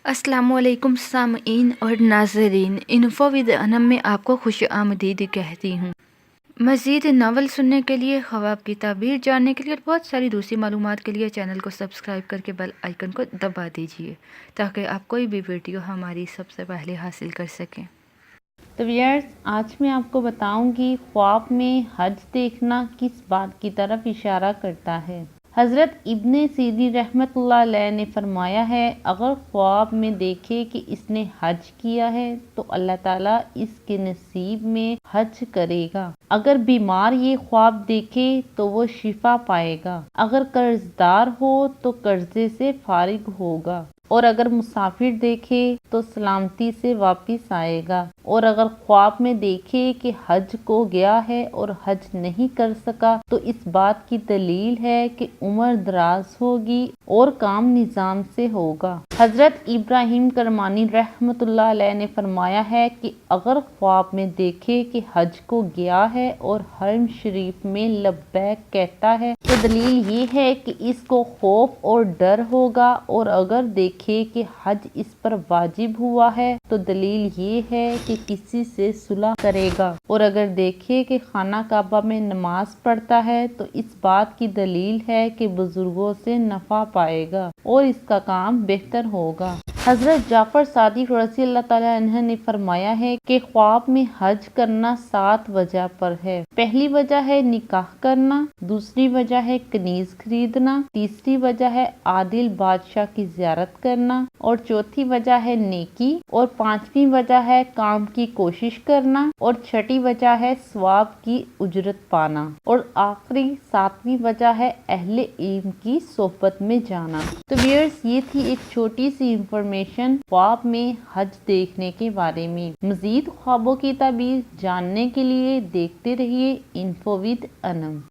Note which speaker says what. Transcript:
Speaker 1: السلام علیکم سامعین اور ناظرین، انفو ود انم میں آپ کو خوش آمدید کہتی ہوں۔ مزید ناول سننے کے لیے، خواب کی تعبیر جاننے کے لیے اور بہت ساری دوسری معلومات کے لیے چینل کو سبسکرائب کر کے بیل آئیکن کو دبا دیجیے تاکہ آپ کوئی بھی ویڈیو ہماری سب سے پہلے حاصل کر سکیں۔
Speaker 2: تو ویئرز، آج میں آپ کو بتاؤں گی خواب میں حج دیکھنا کس بات کی طرف اشارہ کرتا ہے۔ حضرت ابن سیرین رحمۃ اللہ علیہ نے فرمایا ہے، اگر خواب میں دیکھے کہ اس نے حج کیا ہے تو اللہ تعالیٰ اس کے نصیب میں حج کرے گا۔ اگر بیمار یہ خواب دیکھے تو وہ شفا پائے گا۔ اگر قرض دار ہو تو قرضے سے فارغ ہوگا، اور اگر مسافر دیکھے تو سلامتی سے واپس آئے گا۔ اور اگر خواب میں دیکھے کہ حج کو گیا ہے اور حج نہیں کر سکا تو اس بات کی دلیل ہے کہ عمر دراز ہوگی اور کام نظام سے ہوگا۔ حضرت ابراہیم کرمانی رحمۃ اللہ علیہ نے فرمایا ہے کہ اگر خواب میں دیکھے کہ حج کو گیا ہے اور حرم شریف میں لبیک کہتا ہے تو دلیل یہ ہے کہ اس کو خوف اور ڈر ہوگا، اور اگر دیکھے کہ حج اس پر واجب ہوا ہے تو دلیل یہ ہے کہ کسی سے صلح کرے گا، اور اگر دیکھے کہ خانہ کعبہ میں نماز پڑھتا ہے تو اس بات کی دلیل ہے کہ بزرگوں سے نفع پائے گا اور اس کا کام بہتر ہوگا۔ حضرت جعفر صادق رضی اللہ تعالیٰ عنہ نے فرمایا ہے کہ خواب میں حج کرنا 7 وجہ پر ہے۔ پہلی وجہ ہے نکاح کرنا، دوسری وجہ ہے کنیز خریدنا، تیسری وجہ ہے عادل بادشاہ کی زیارت کرنا، اور چوتھی وجہ ہے نیکی، اور پانچویں وجہ ہے کام کی کوشش کرنا، اور چھٹی وجہ ہے ثواب کی اجرت پانا، اور آخری 7ویں وجہ ہے اہل علم کی صحبت میں جانا۔ تو ویئرز، یہ تھی ایک چھوٹی سی انفارمیشن خواب میں حج دیکھنے کے بارے میں۔ مزید خوابوں کی تعبیر جاننے کے لیے دیکھتے رہیے انفو ود انم۔